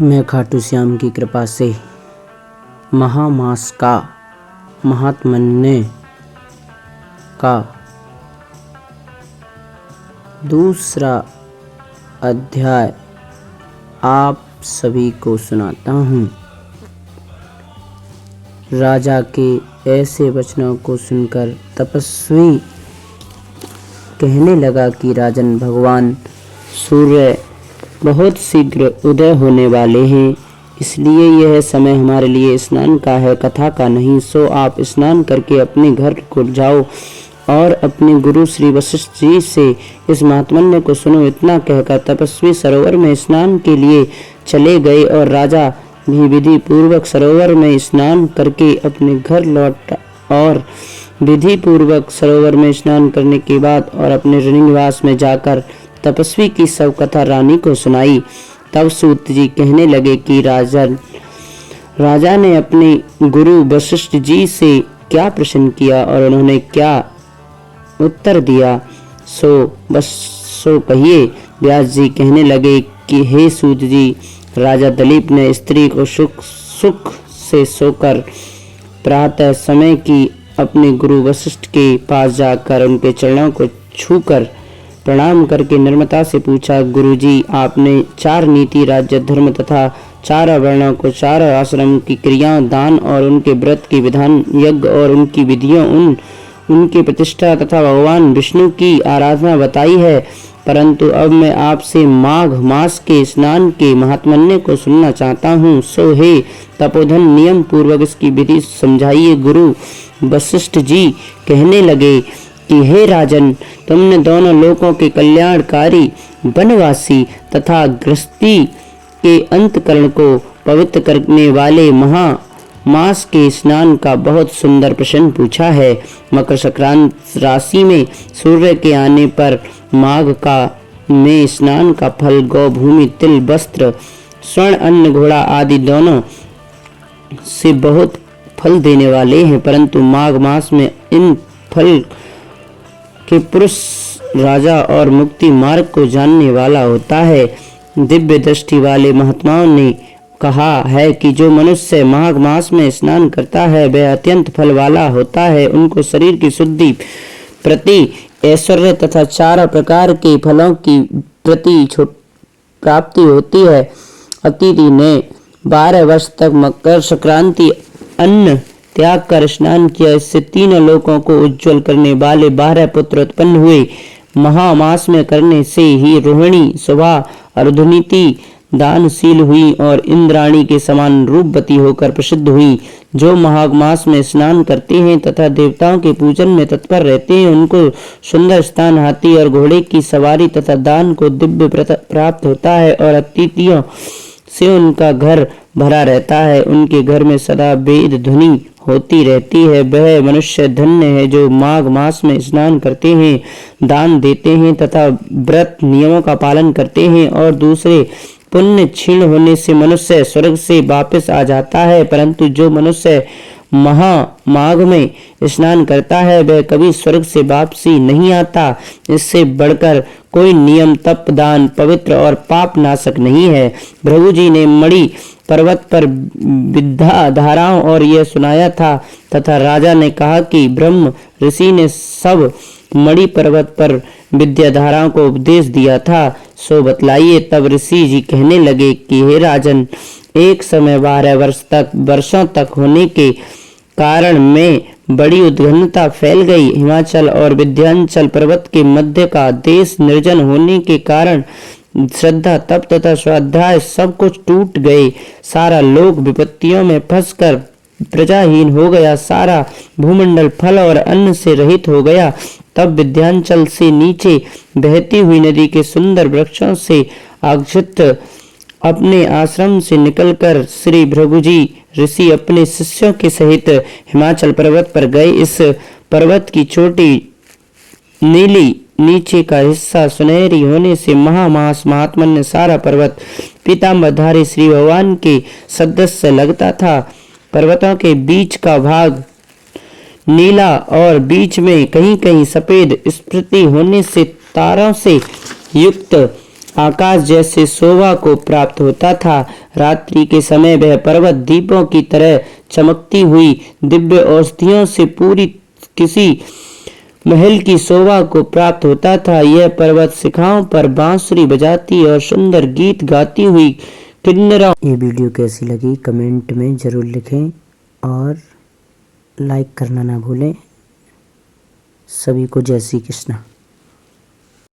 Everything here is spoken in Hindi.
मैं खाटू श्याम की कृपा से महामास का महात्म्य का दूसरा अध्याय आप सभी को सुनाता हूँ। राजा के ऐसे वचनों को सुनकर तपस्वी कहने लगा कि राजन, भगवान सूर्य बहुत शीघ्र उदय होने वाले हैं, इसलिए यह समय हमारे लिए स्नान का है, कथा का नहीं। सो आप स्नान करके अपने घर को जाओ और अपने गुरु श्री वशिष्ठ जी से इस महात्म्य को सुनो। इतना कहकर तपस्वी सरोवर में स्नान के लिए चले गए और राजा भी विधि पूर्वक सरोवर में स्नान करके अपने घर लौटा और विधि पूर्वक सरोवर में स्नान करने के बाद और अपने ऋणनिवास में जाकर तपस्वी की सब कथा रानी को सुनाई। तब सूत जी कहने लगे कि राजा ने अपने गुरु वशिष्ठ जी से क्या प्रश्न किया और उन्होंने क्या उत्तर दिया, सो कहिए। व्यास जी कहने लगे कि हे सूत जी, राजा दिलीप ने स्त्री को सुख से सोकर प्रातः समय की अपने गुरु वशिष्ठ के पास जाकर उनके चरणों को छूकर प्रणाम करके निर्मता से पूछा, गुरुजी, आपने 4 नीति, राज्य, धर्म तथा 4 वर्णों को, 4 आश्रम की क्रियाओं, दान और उनके व्रत के विधान, यज्ञ और उनकी विधियों, उनकी प्रतिष्ठा तथा भगवान विष्णु की आराधना बताई है। परंतु अब मैं आपसे माघ मास के स्नान के महात्म्य को सुनना चाहता हूँ। सो हे तपोधन, नियम पूर्वक इसकी विधि समझाइए। गुरु वशिष्ठ जी कहने लगे कि हे राजन, तुमने दोनों लोकों के कल्याणकारी, वनवासी तथा गृहस्थी के अंतकरण को पवित्र करने वाले महामास के स्नान का बहुत सुंदर प्रश्न पूछा है। मकर संक्रांत राशि में सूर्य के आने पर माघ का में स्नान का फल गौ, भूमि, तिल, वस्त्र, स्वर्ण, अन्न, घोड़ा आदि दोनों से बहुत फल देने वाले हैं। परंतु माघ मास में इन फल के पुरुष राजा और मुक्ति मार्ग को जानने वाला होता है। दिव्य दृष्टि वाले महात्माओं ने कहा है कि जो मनुष्य माघ मास में स्नान करता है वह अत्यंत फल वाला होता है। उनको शरीर की शुद्धि, प्रति ऐश्वर्य तथा 4 प्रकार के फलों की प्रति प्राप्ति होती है। अतिथि ने 12 वर्ष तक मकर संक्रांति अन्न त्याग कर स्नान किया, इससे 3 लोकों को उज्जवल करने वाले 12 पुत्र उत्पन्न हुए। महामास में करने से ही रोहिणी सुबह अर्धनीति दानशील हुई और इंद्राणी के समान रूपवती होकर प्रसिद्ध हुई। जो माघ मास में स्नान करते हैं तथा देवताओं के पूजन में तत्पर रहते हैं, उनको सुंदर स्थान, हाथी और घोड़े की सवारी तथा दान को दिव्य प्राप्त होता है और अतिथियों से उनका घर भरा रहता है। उनके घर में सदा वेद ध्वनि होती रहती है। वह मनुष्य धन्य है जो माघ मास में स्नान करते हैं, दान देते हैं तथा व्रत नियमों का पालन करते हैं और दूसरे पुण्य क्षीण होने से मनुष्य स्वर्ग से वापस आ जाता है। परंतु जो मनुष्य माघ में स्नान करता है वह कभी स्वर्ग से वापसी नहीं आता। इससे बढ़कर कोई नियम, तप, दान, पवित्र और पाप नाशक नहीं है। भृगु जी ने मणि पर्वत पर विद्या धाराओं और यह सुनाया था तथा राजा ने कहा कि ब्रह्म ऋषि ने सब मणि पर्वत पर विद्या धाराओं को उपदेश दिया था, सो बतलाइए। तब ऋषि जी कहने लगे कि हे राजन, एक समय 12 वर्षों तक होने के कारण में बड़ी उद्विग्नता फैल गई। हिमाचल और विंध्याचल पर्वत के मध्य का देश निर्जन होने के कारण श्रद्धा, तप तथा स्वाध्याय सब कुछ टूट गए। सारा लोक विपत्तियों में फंसकर प्रजाहीन हो गया। सारा भूमंडल फल और अन्न से रहित हो गया। तब विंध्याचल से नीचे बहती हुई नदी के सुंदर वृक्षों से आच्छादित अपने आश्रम से निकलकर श्री भृगु जी ऋषि अपने शिष्यों के सहित हिमाचल पर्वत पर गए। इस पर्वत की चोटी नीली, नीचे का हिस्सा सुनहरी होने से महामास महात्म्य सारा पर्वत पीताम्बरधारी श्री भगवान के सदृश लगता था। पर्वतों के बीच का भाग नीला और बीच में कहीं कहीं सफेद स्फुरति होने से तारों से युक्त आकाश जैसे शोभा को प्राप्त होता था। रात्रि के समय वह पर्वत दीपों की तरह चमकती हुई दिव्य औषधियों से पूरी किसी महल की शोभा को प्राप्त होता था। यह पर्वत शिखाओं पर बांसुरी बजाती और सुंदर गीत गाती हुई किन्नरों। ये वीडियो कैसी लगी कमेंट में ज़रूर लिखें और लाइक करना ना भूलें। सभी को जय श्री कृष्ण।